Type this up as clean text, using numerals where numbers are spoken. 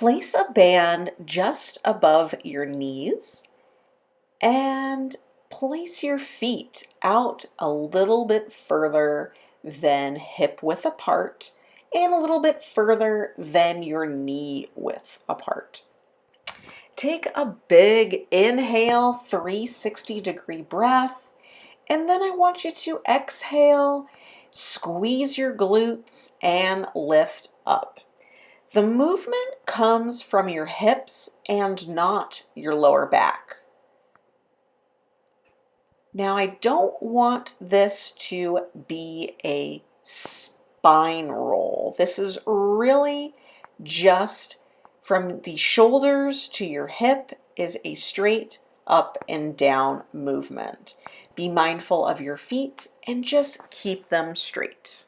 Place a band just above your knees and place your feet out a little bit further than hip width apart and a little bit further than your knee width apart. Take a big inhale, 360-degree breath, and then I want you to exhale, squeeze your glutes, and lift up. The movement comes from your hips and not your lower back. Now, I don't want this to be a spine roll. This is really just from the shoulders to your hip is a straight up and down movement. Be mindful of your feet and just keep them straight.